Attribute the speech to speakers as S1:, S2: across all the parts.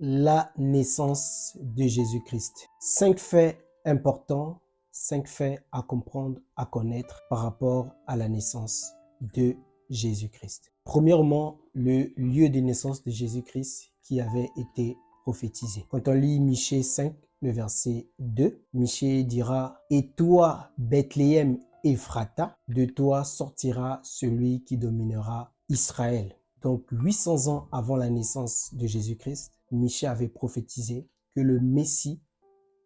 S1: la naissance de Jésus-Christ. 5 faits importants, 5 faits à comprendre, à connaître par rapport à la naissance de Jésus-Christ. Premièrement, le lieu de naissance de Jésus-Christ qui avait été prophétisé. Quand on lit Michée 5, le verset 2, Michée dira « Et toi, Bethléem Ephrata, de toi sortira celui qui dominera Israël. » Donc 800 ans avant la naissance de Jésus-Christ, Michée avait prophétisé que le Messie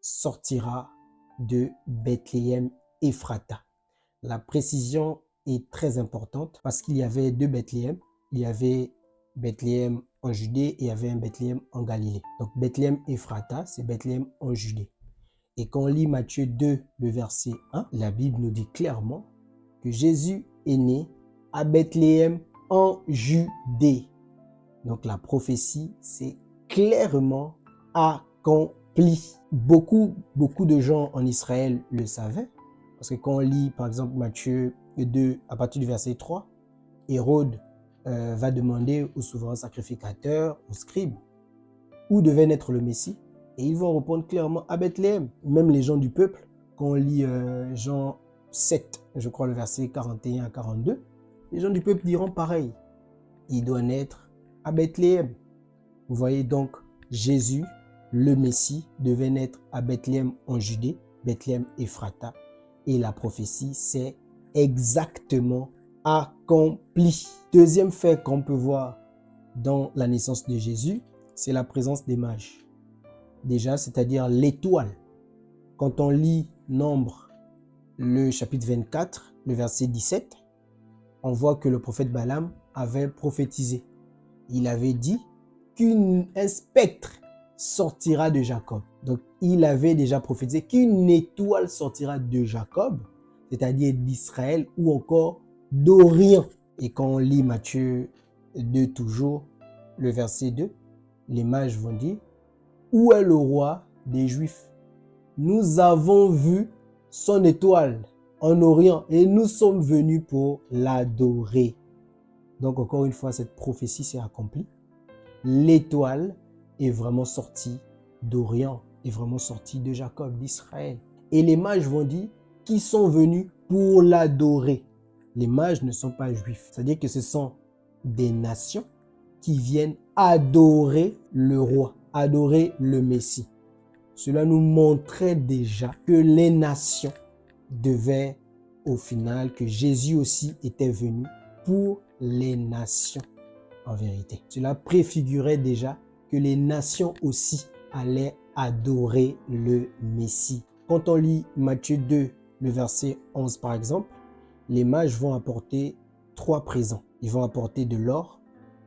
S1: sortira de Bethléem Ephrata. La précision est très importante parce qu'il y avait 2 Bethléem. Il y avait Bethléem en Judée et il y avait un Bethléem en Galilée. Donc Bethléem Ephrata, c'est Bethléem en Judée. Et quand on lit Matthieu 2, le verset 1, la Bible nous dit clairement que Jésus est né à Bethléem en Judée. Donc la prophétie s'est clairement accomplie. Beaucoup de gens en Israël le savaient. Parce que quand on lit par exemple Matthieu 2, à partir du verset 3, Hérode va demander aux souverains sacrificateurs, aux scribes, où devait naître le Messie. Et ils vont répondre clairement à Bethléem. Même les gens du peuple, quand on lit Jean 7, je crois le verset 41 à 42, les gens du peuple diront pareil. Il doit naître à Bethléem. Vous voyez donc, Jésus, le Messie, devait naître à Bethléem en Judée, Bethléem Ephrata. Et la prophétie s'est exactement accomplie. Deuxième fait qu'on peut voir dans la naissance de Jésus, c'est la présence des mages. Déjà, c'est-à-dire l'étoile. Quand on lit Nombre, le chapitre 24, le verset 17, on voit que le prophète Balaam avait prophétisé. Il avait dit qu'un spectre sortira de Jacob. Donc, il avait déjà prophétisé qu'une étoile sortira de Jacob, c'est-à-dire d'Israël ou encore d'Orient. Et quand on lit Matthieu 2 toujours, le verset 2, les mages vont dire « Où est le roi des Juifs? Nous avons vu son étoile en Orient et nous sommes venus pour l'adorer. » Donc encore une fois, cette prophétie s'est accomplie. L'étoile est vraiment sortie d'Orient, est vraiment sortie de Jacob, d'Israël. Et les mages vont dire qu'ils sont venus pour l'adorer. Les mages ne sont pas juifs. C'est-à-dire que ce sont des nations qui viennent adorer le roi, adorer le Messie. Cela nous montrait déjà que les nations devaient, au final, que Jésus aussi était venu pour les nations, en vérité. Cela préfigurait déjà que les nations aussi allaient adorer le Messie. Quand on lit Matthieu 2, le verset 11 par exemple, les mages vont apporter 3 présents. Ils vont apporter de l'or,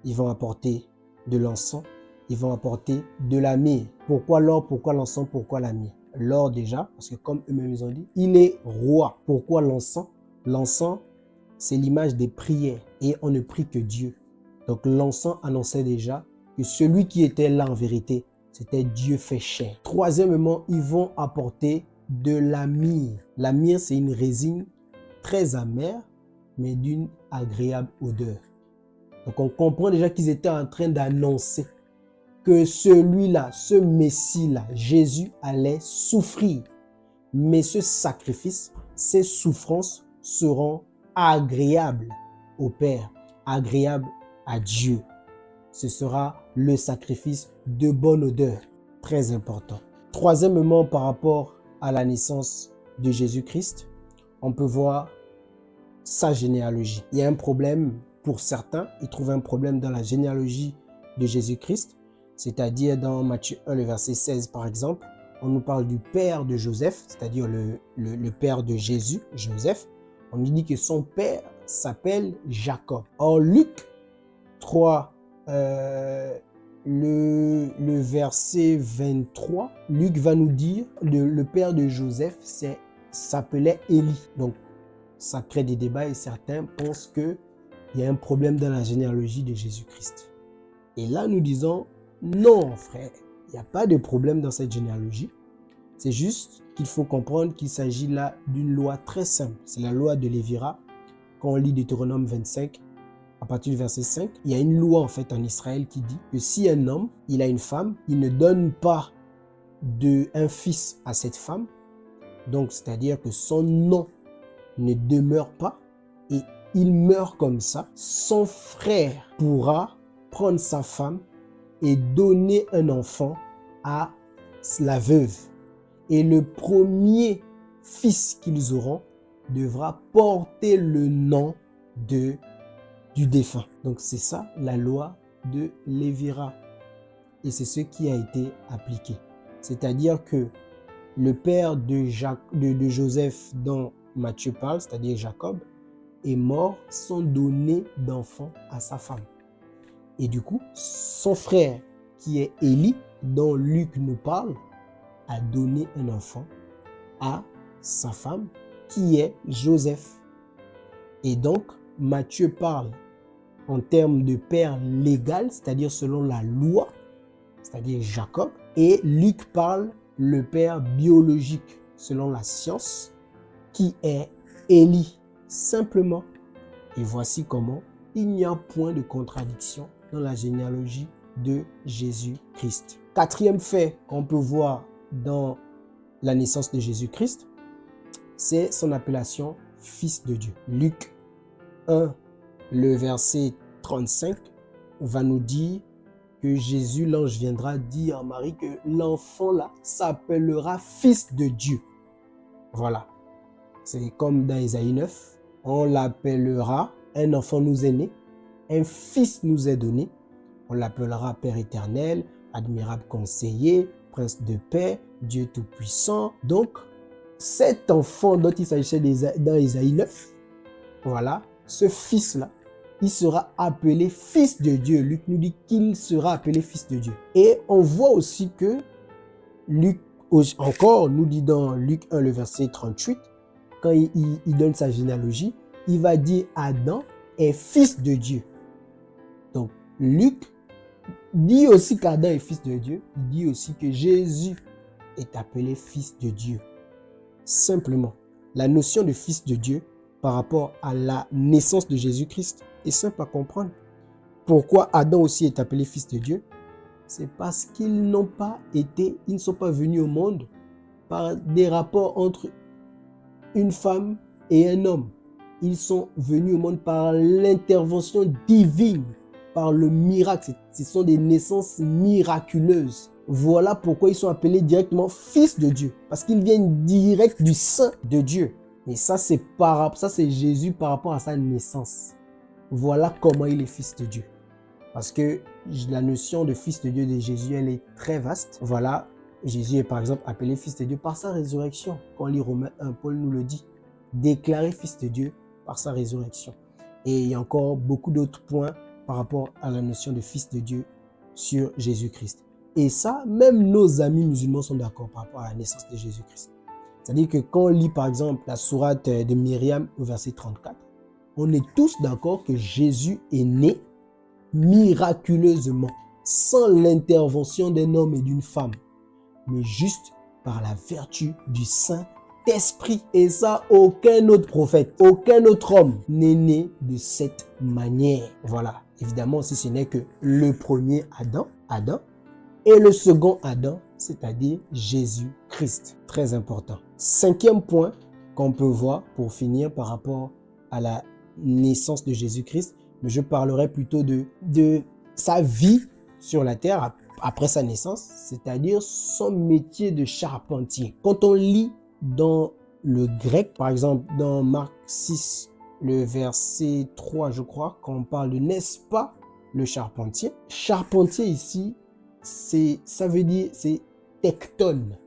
S1: ils vont apporter de l'encens, ils vont apporter de la myrrhe. Pourquoi l'or, pourquoi l'encens, pourquoi la myrrhe? L'or déjà, parce que comme eux-mêmes ils ont dit, il est roi. Pourquoi l'encens? L'encens, c'est l'image des prières et on ne prie que Dieu. Donc l'encens annonçait déjà que celui qui était là en vérité, c'était Dieu fait chair. Troisièmement, ils vont apporter de la myrrhe. La myrrhe, c'est une résine très amère, mais d'une agréable odeur. Donc on comprend déjà qu'ils étaient en train d'annoncer que celui-là, ce Messie-là, Jésus allait souffrir. Mais ce sacrifice, ces souffrances seront agréables au Père, agréables à Dieu. Ce sera le sacrifice de bonne odeur, très important. Troisièmement, par rapport à la naissance de Jésus-Christ, on peut voir sa généalogie. Il y a un problème pour certains, ils trouvent un problème dans la généalogie de Jésus-Christ, c'est-à-dire dans Matthieu 1, le verset 16 par exemple, on nous parle du père de Joseph, c'est-à-dire le père de Jésus, Joseph. On nous dit que son père s'appelle Jacob. Or, Luc 3, le verset 23, Luc va nous dire le père de Joseph s'appelait Élie. Donc, ça crée des débats et certains pensent qu'il y a un problème dans la généalogie de Jésus-Christ. Et là, nous disons, non frère, il n'y a pas de problème dans cette généalogie. C'est juste qu'il faut comprendre qu'il s'agit là d'une loi très simple. C'est la loi de Lévira. Quand on lit Deutéronome 25, à partir du verset 5, il y a une loi en fait en Israël qui dit que si un homme, il a une femme, il ne donne pas un fils à cette femme, donc c'est-à-dire que son nom ne demeure pas et il meurt comme ça, son frère pourra prendre sa femme et donner un enfant à la veuve. Et le premier fils qu'ils auront devra porter le nom du défunt. Donc c'est ça la loi de Lévira. Et c'est ce qui a été appliqué. C'est-à-dire que le père de Joseph dont Matthieu parle, c'est-à-dire Jacob, est mort sans donner d'enfant à sa femme. Et du coup, son frère, qui est Élie, dont Luc nous parle, a donné un enfant à sa femme, qui est Joseph. Et donc, Matthieu parle en termes de père légal, c'est-à-dire selon la loi, c'est-à-dire Jacob, et Luc parle le père biologique, selon la science, qui est Élie, simplement. Et voici comment il n'y a point de contradiction dans la généalogie de Jésus-Christ. Quatrième fait qu'on peut voir dans la naissance de Jésus-Christ, c'est son appellation Fils de Dieu. Luc 1, le verset 35, va nous dire que Jésus, l'ange, viendra dire à Marie que l'enfant là s'appellera Fils de Dieu. Voilà. C'est comme dans Ésaïe 9, on l'appellera, un enfant nous est né, un fils nous est donné, on l'appellera Père éternel, admirable conseiller, prince de paix, Dieu tout-puissant. Donc, cet enfant dont il s'agissait dans Ésaïe 9, voilà, ce fils-là, il sera appelé Fils de Dieu. Luc nous dit qu'il sera appelé Fils de Dieu. Et on voit aussi que Luc, encore, nous dit dans Luc 1, le verset 38, quand il donne sa généalogie, il va dire Adam est fils de Dieu. Donc, Luc dit aussi qu'Adam est fils de Dieu. Il dit aussi que Jésus est appelé fils de Dieu. Simplement, la notion de fils de Dieu par rapport à la naissance de Jésus-Christ est simple à comprendre. Pourquoi Adam aussi est appelé fils de Dieu? C'est parce qu'ils ne sont pas venus au monde par des rapports entre une femme et un homme. Ils sont venus au monde par l'intervention divine, par le miracle. Ce sont des naissances miraculeuses. Voilà pourquoi ils sont appelés directement fils de Dieu, parce qu'ils viennent direct du sein de Dieu. Et ça, c'est Jésus par rapport à sa naissance. Voilà comment il est fils de Dieu. Parce que la notion de fils de Dieu de Jésus, elle est très vaste. Voilà, Jésus est par exemple appelé fils de Dieu par sa résurrection. Quand on lit Romains 1, Paul nous le dit. Déclaré fils de Dieu par sa résurrection. Et il y a encore beaucoup d'autres points par rapport à la notion de fils de Dieu sur Jésus-Christ. Et ça, même nos amis musulmans sont d'accord par rapport à la naissance de Jésus-Christ. C'est-à-dire que quand on lit par exemple la sourate de Myriam au verset 34, on est tous d'accord que Jésus est né miraculeusement, sans l'intervention d'un homme et d'une femme, mais juste par la vertu du Saint-Esprit. Et ça, aucun autre prophète, aucun autre homme n'est né de cette manière. Voilà, évidemment, si ce n'est que le premier Adam, et le second Adam, c'est-à-dire Jésus-Christ. Très important. Cinquième point qu'on peut voir pour finir par rapport à la naissance de Jésus-Christ, mais je parlerai plutôt de sa vie sur la terre après sa naissance, c'est-à-dire son métier de charpentier. Quand on lit dans le grec, par exemple dans Marc 6, le verset 3, je crois, quand on parle de n'est-ce pas le charpentier. Charpentier ici, ça veut dire, c'est tectone.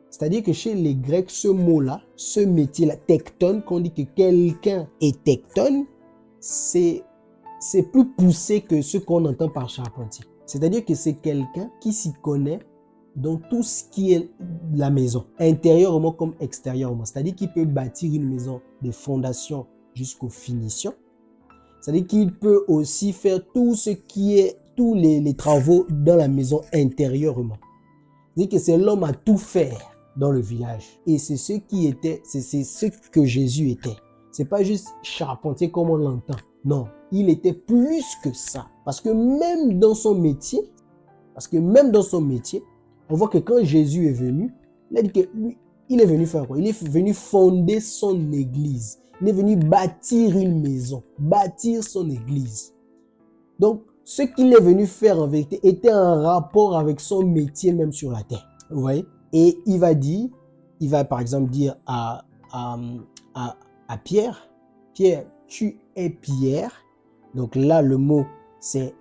S1: C'est-à-dire que chez les Grecs, ce mot-là, ce métier-là, tectone, quand on dit que quelqu'un est tectone, c'est plus poussé que ce qu'on entend par charpentier. C'est-à-dire que c'est quelqu'un qui s'y connaît dans tout ce qui est la maison, intérieurement comme extérieurement. C'est-à-dire qu'il peut bâtir une maison des fondations jusqu'aux finitions. C'est-à-dire qu'il peut aussi faire tout ce qui est, tous les travaux dans la maison intérieurement. C'est-à-dire que c'est l'homme à tout faire dans le village. Et c'est ce que Jésus était. C'est pas juste charpentier comme on l'entend. Non, il était plus que ça. Parce que même dans son métier, on voit que quand Jésus est venu, il a dit que lui, il est venu faire quoi? Il est venu fonder son église. Il est venu bâtir une maison, bâtir son église. Donc, ce qu'il est venu faire en vérité était en rapport avec son métier même sur la terre. Vous voyez? Et il va par exemple dire à Pierre, Pierre, tu es Pierre. Donc là, le mot, c'est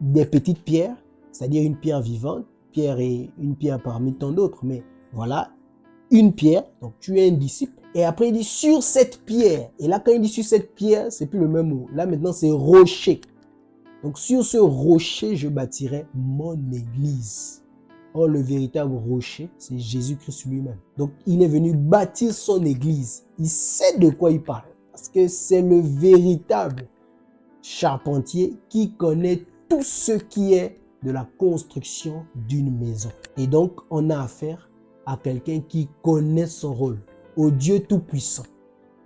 S1: des petites pierres, c'est-à-dire une pierre vivante. Pierre est une pierre parmi tant d'autres, mais voilà, une pierre, donc tu es un disciple. Et après, il dit sur cette pierre. Et là, quand il dit sur cette pierre, c'est plus le même mot. Là, maintenant, c'est rocher. Donc, sur ce rocher, je bâtirai mon église. Or, le véritable rocher, c'est Jésus-Christ lui-même. Donc, il est venu bâtir son église. Il sait de quoi il parle. Parce que c'est le véritable charpentier qui connaît tout ce qui est de la construction d'une maison. Et donc, on a affaire à quelqu'un qui connaît son rôle, au Dieu Tout-Puissant,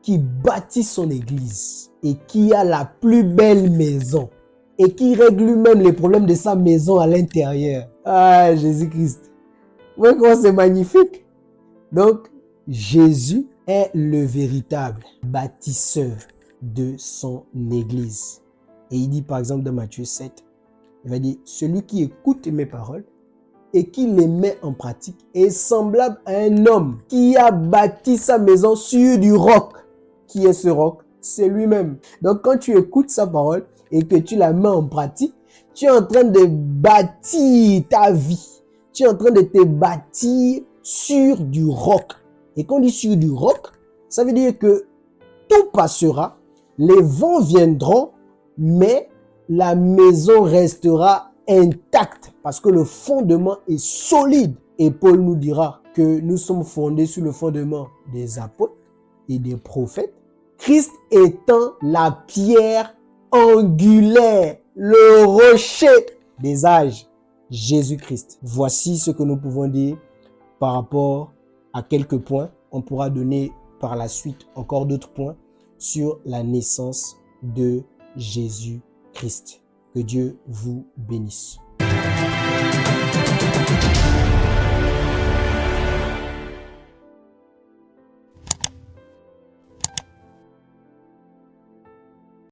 S1: qui bâtit son église et qui a la plus belle maison et qui règle lui-même les problèmes de sa maison à l'intérieur. Ah, Jésus-Christ. Vous voyez comment c'est magnifique? Donc, Jésus est le véritable bâtisseur de son église. Et il dit par exemple dans Matthieu 7, il va dire, celui qui écoute mes paroles et qui les met en pratique est semblable à un homme qui a bâti sa maison sur du roc. Qui est ce roc? C'est lui-même. Donc quand tu écoutes sa parole et que tu la mets en pratique, tu es en train de bâtir ta vie. Tu es en train de te bâtir sur du roc. Et quand on dit sur du roc, ça veut dire que tout passera, les vents viendront, mais la maison restera intacte parce que le fondement est solide. Et Paul nous dira que nous sommes fondés sur le fondement des apôtres et des prophètes, Christ étant la pierre angulaire, le rocher des âges, Jésus-Christ. Voici ce que nous pouvons dire par rapport à quelques points. On pourra donner par la suite encore d'autres points sur la naissance de Jésus-Christ. Que Dieu vous bénisse.